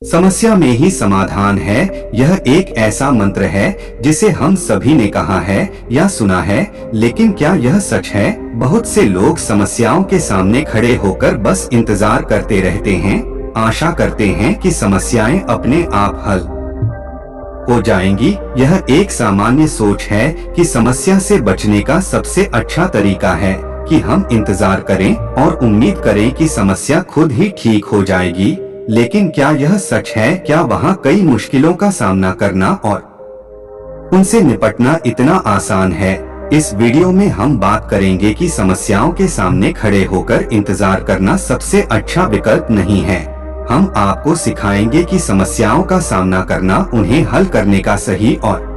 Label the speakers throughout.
Speaker 1: समस्या में ही समाधान है, यह एक ऐसा मंत्र है जिसे हम सभी ने कहा है या सुना है, लेकिन क्या यह सच है? बहुत से लोग समस्याओं के सामने खड़े होकर बस इंतजार करते रहते हैं, आशा करते हैं कि समस्याएं अपने आप हल हो जाएंगी। यह एक सामान्य सोच है कि समस्या से बचने का सबसे अच्छा तरीका है कि हम इंतजार करें और उम्मीद करें कि समस्या खुद ही ठीक हो जाएगी। लेकिन क्या यह सच है? क्या वहाँ कई मुश्किलों का सामना करना और उनसे निपटना इतना आसान है? इस वीडियो में हम बात करेंगे कि समस्याओं के सामने खड़े होकर इंतजार करना सबसे अच्छा विकल्प नहीं है। हम आपको सिखाएंगे कि समस्याओं का सामना करना उन्हें हल करने का सही और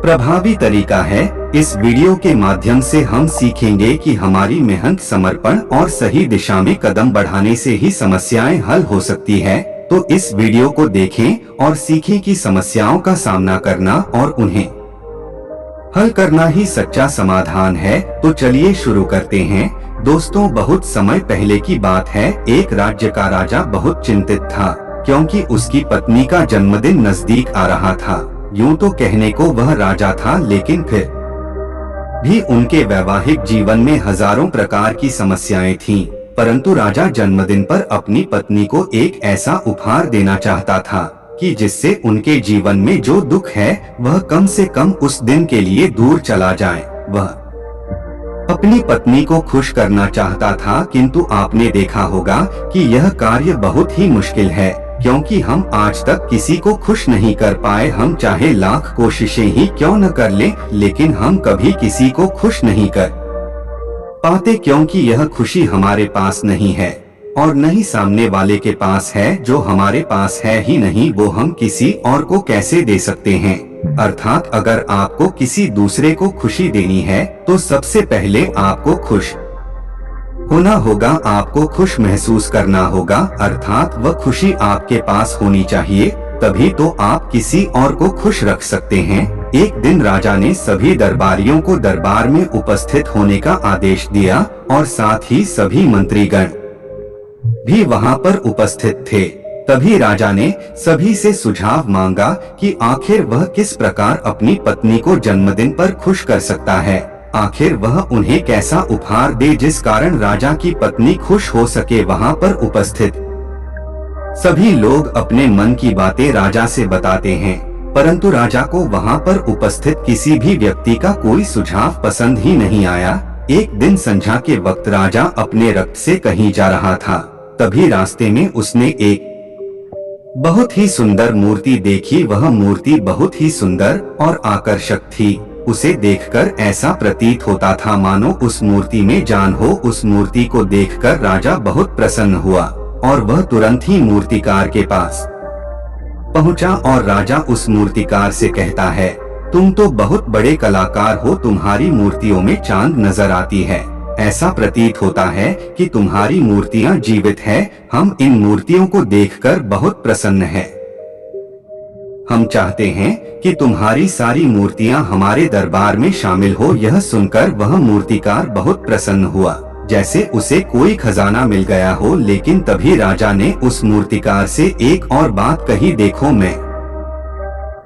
Speaker 1: प्रभावी तरीका है। इस वीडियो के माध्यम से हम सीखेंगे कि हमारी मेहनत, समर्पण और सही दिशा में कदम बढ़ाने से ही समस्याएं हल हो सकती है। तो इस वीडियो को देखें और सीखें कि समस्याओं का सामना करना और उन्हें हल करना ही सच्चा समाधान है। तो चलिए शुरू करते हैं। दोस्तों, बहुत समय पहले की बात है। एक राज्य का राजा बहुत चिंतित था क्योंकि उसकी पत्नी का जन्मदिन नजदीक आ रहा था। यूं तो कहने को वह राजा था, लेकिन फिर भी उनके वैवाहिक जीवन में हजारों प्रकार की समस्याएं थीं। परंतु राजा जन्मदिन पर अपनी पत्नी को एक ऐसा उपहार देना चाहता था कि जिससे उनके जीवन में जो दुख है वह कम से कम उस दिन के लिए दूर चला जाए। वह अपनी पत्नी को खुश करना चाहता था, किंतु आपने देखा होगा कि यह कार्य बहुत ही मुश्किल है, क्योंकि हम आज तक किसी को खुश नहीं कर पाए। हम चाहे लाख कोशिशें ही क्यों न कर लें, लेकिन हम कभी किसी को खुश नहीं कर पाते, क्योंकि यह खुशी हमारे पास नहीं है और न ही सामने वाले के पास है। जो हमारे पास है ही नहीं, वो हम किसी और को कैसे दे सकते हैं? अर्थात अगर आपको किसी दूसरे को खुशी देनी है तो सबसे पहले आपको खुश होना होगा, आपको खुश महसूस करना होगा। अर्थात वह खुशी आपके पास होनी चाहिए, तभी तो आप किसी और को खुश रख सकते हैं। एक दिन राजा ने सभी दरबारियों को दरबार में उपस्थित होने का आदेश दिया और साथ ही सभी मंत्रीगण भी वहां पर उपस्थित थे। तभी राजा ने सभी से सुझाव मांगा कि आखिर वह किस प्रकार अपनी पत्नी को जन्मदिन पर खुश कर सकता है। आखिर वह उन्हें कैसा उपहार दे जिस कारण राजा की पत्नी खुश हो सके। वहां पर उपस्थित सभी लोग अपने मन की बातें राजा से बताते हैं, परंतु राजा को वहां पर उपस्थित किसी भी व्यक्ति का कोई सुझाव पसंद ही नहीं आया। एक दिन संध्या के वक्त राजा अपने रक्त से कहीं जा रहा था। तभी रास्ते में उसने एक बहुत ही सुंदर मूर्ति देखी। वह मूर्ति बहुत ही सुंदर और आकर्षक थी। उसे देखकर ऐसा प्रतीत होता था मानो उस मूर्ति में जान हो। उस मूर्ति को देखकर राजा बहुत प्रसन्न हुआ और वह तुरंत ही मूर्तिकार के पास पहुंचा और राजा उस मूर्तिकार से कहता है, तुम तो बहुत बड़े कलाकार हो, तुम्हारी मूर्तियों में चांद नजर आती है। ऐसा प्रतीत होता है कि तुम्हारी मूर्तियां जीवित है। हम इन मूर्तियों को देखकर बहुत प्रसन्न हैं। हम चाहते हैं कि तुम्हारी सारी मूर्तियां हमारे दरबार में शामिल हो। यह सुनकर वह मूर्तिकार बहुत प्रसन्न हुआ, जैसे उसे कोई खजाना मिल गया हो। लेकिन तभी राजा ने उस मूर्तिकार से एक और बात कही, देखो मैं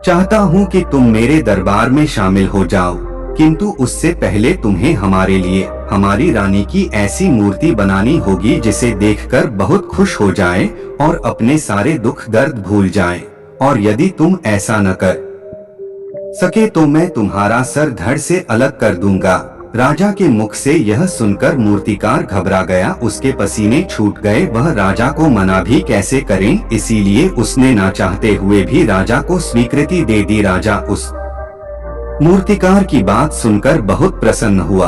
Speaker 1: चाहता हूं कि तुम मेरे दरबार में शामिल हो जाओ, किंतु उससे पहले तुम्हें हमारे लिए हमारी रानी की ऐसी मूर्ति बनानी होगी जिसे देखकर बहुत खुश हो जाए और अपने सारे दुख दर्द भूल जाए। और यदि तुम ऐसा न कर सके तो मैं तुम्हारा सर धड़ से अलग कर दूंगा। राजा के मुख से यह सुनकर मूर्तिकार घबरा गया, उसके पसीने छूट गए। वह राजा को मना भी कैसे करें, इसीलिए उसने ना चाहते हुए भी राजा को स्वीकृति दे दी। राजा उस मूर्तिकार की बात सुनकर बहुत प्रसन्न हुआ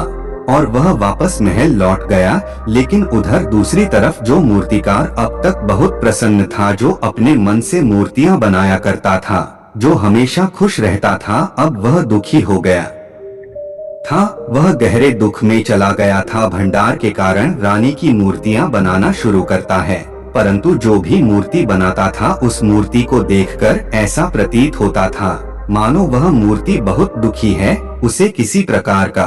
Speaker 1: और वह वापस महल लौट गया। लेकिन उधर दूसरी तरफ जो मूर्तिकार अब तक बहुत प्रसन्न था, जो अपने मन से मूर्तियां बनाया करता था, जो हमेशा खुश रहता था, अब वह दुखी हो गया था। वह गहरे दुख में चला गया था। भंडार के कारण रानी की मूर्तियां बनाना शुरू करता है, परंतु जो भी मूर्ति बनाता था उस मूर्ति को देखकर ऐसा प्रतीत होता था मानो वह मूर्ति बहुत दुखी है, उसे किसी प्रकार का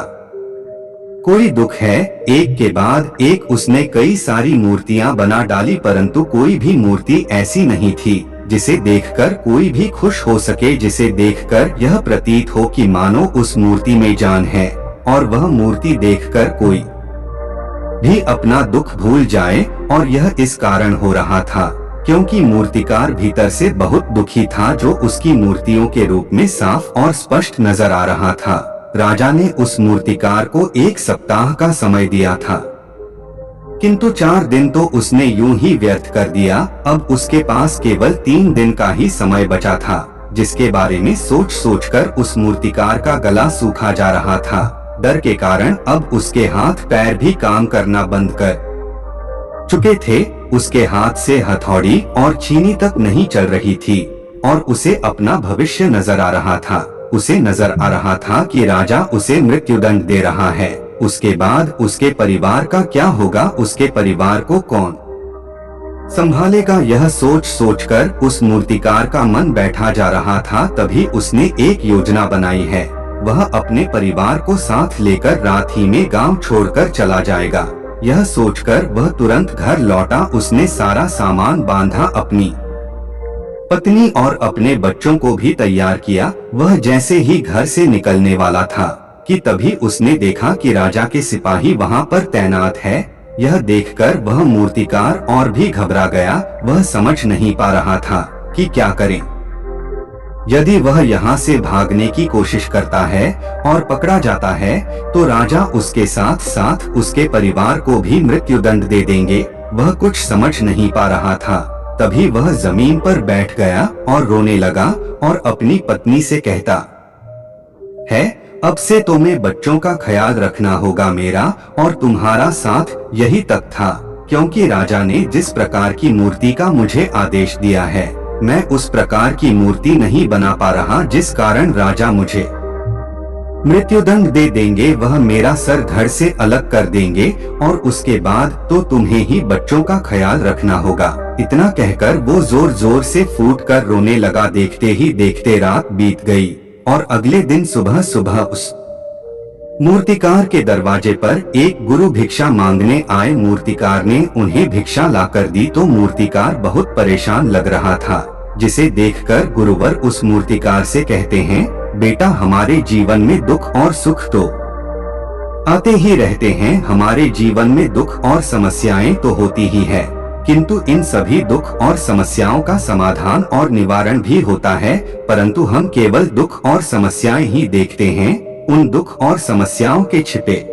Speaker 1: कोई दुख है, एक के बाद एक उसने कई सारी मूर्तियां बना डाली, परंतु कोई भी मूर्ति ऐसी नहीं थी जिसे देखकर कोई भी खुश हो सके, जिसे देखकर यह प्रतीत हो कि मानो उस मूर्ति में जान है, और वह मूर्ति देखकर कोई भी अपना दुख भूल जाए। और यह इस कारण हो रहा था क्योंकि मूर्तिकार भीतर से बहुत दुखी था, जो उसकी मूर्तियों के रूप में साफ और स्पष्ट नजर आ रहा था। राजा ने उस मूर्तिकार को 1 सप्ताह का समय दिया था, किंतु 4 दिन तो उसने यूं ही व्यर्थ कर दिया। अब उसके पास केवल 3 दिन का ही समय बचा था, जिसके बारे में सोच सोचकर उस मूर्तिकार का गला सूखा जा रहा था। डर के कारण अब उसके हाथ पैर भी काम करना बंद कर चुके थे। उसके हाथ से हथौड़ी और छीनी तक नहीं चल रही थी, और उसे अपना भविष्य नजर आ रहा था। उसे नजर आ रहा था कि राजा उसे मृत्युदंड दे रहा है। उसके बाद उसके परिवार का क्या होगा, उसके परिवार को कौन संभालेगा, यह सोच सोचकर उस मूर्तिकार का मन बैठा जा रहा था। तभी उसने एक योजना बनाई है। वह अपने परिवार को साथ लेकर रात ही में गांव छोड़कर चला जाएगा। यह सोचकर वह तुरंत घर लौटा। उसने सारा सामान बांधा, अपनी पत्नी और अपने बच्चों को भी तैयार किया। वह जैसे ही घर से निकलने वाला था कि तभी उसने देखा कि राजा के सिपाही वहां पर तैनात है। यह देखकर वह मूर्तिकार और भी घबरा गया। वह समझ नहीं पा रहा था कि क्या करे। यदि वह यहाँ से भागने की कोशिश करता है और पकड़ा जाता है तो राजा उसके साथ साथ उसके परिवार को भी मृत्युदंड दे देंगे। वह कुछ समझ नहीं पा रहा था। तभी वह जमीन पर बैठ गया और रोने लगा और अपनी पत्नी से कहता है, अब से तुम्हें बच्चों का ख्याल रखना होगा। मेरा और तुम्हारा साथ यही तक था, क्योंकि राजा ने जिस प्रकार की मूर्ति का मुझे आदेश दिया है, मैं उस प्रकार की मूर्ति नहीं बना पा रहा, जिस कारण राजा मुझे मृत्युदंड दे देंगे। वह मेरा सर धड़ से अलग कर देंगे और उसके बाद तो तुम्हें ही बच्चों का ख्याल रखना होगा। इतना कहकर वो जोर जोर से फूट कर रोने लगा। देखते ही देखते रात बीत गई और अगले दिन सुबह सुबह उस मूर्तिकार के दरवाजे पर एक गुरु भिक्षा मांगने आए। मूर्तिकार ने उन्हें भिक्षा लाकर दी तो मूर्तिकार बहुत परेशान लग रहा था, जिसे देखकर गुरुवर उस मूर्तिकार से कहते हैं, बेटा, हमारे जीवन में दुख और सुख तो आते ही रहते हैं। हमारे जीवन में दुख और समस्याएं तो होती ही है, किंतु इन सभी दुख और समस्याओं का समाधान और निवारण भी होता है, परंतु हम केवल दुख और समस्याएं ही देखते हैं। उन दुख और समस्याओं के छिपे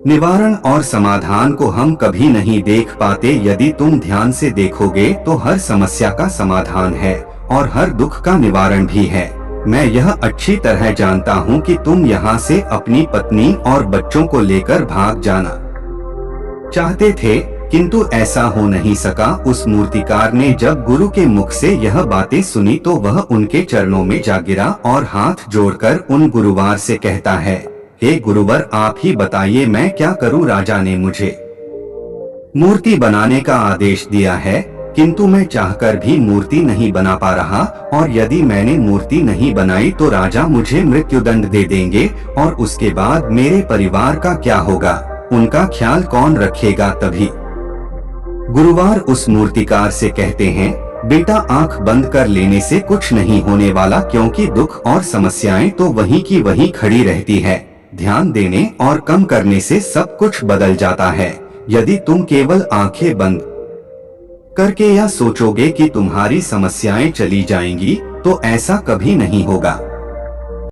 Speaker 1: निवारण और समाधान को हम कभी नहीं देख पाते। यदि तुम ध्यान से देखोगे तो हर समस्या का समाधान है और हर दुख का निवारण भी है। मैं यह अच्छी तरह जानता हूँ कि तुम यहाँ से अपनी पत्नी और बच्चों को लेकर भाग जाना चाहते थे, किंतु ऐसा हो नहीं सका। उस मूर्तिकार ने जब गुरु के मुख से यह बातें सुनी तो वह उनके चरणों में जा गिरा और हाथ जोड़कर उन गुरुवार से कहता है, हे गुरुवर, आप ही बताइए मैं क्या करूं। राजा ने मुझे मूर्ति बनाने का आदेश दिया है, किंतु मैं चाहकर भी मूर्ति नहीं बना पा रहा, और यदि मैंने मूर्ति नहीं बनाई तो राजा मुझे मृत्युदंड दे देंगे, और उसके बाद मेरे परिवार का क्या होगा, उनका ख्याल कौन रखेगा। तभी गुरुवार उस मूर्तिकार से कहते हैं, बेटा, आंख बंद कर लेने से कुछ नहीं होने वाला, क्योंकि दुख और समस्याएं तो वहीं की वहीं खड़ी रहती है। ध्यान देने और कम करने से सब कुछ बदल जाता है। यदि तुम केवल आंखें बंद करके या सोचोगे कि तुम्हारी समस्याएं चली जाएंगी, तो ऐसा कभी नहीं होगा।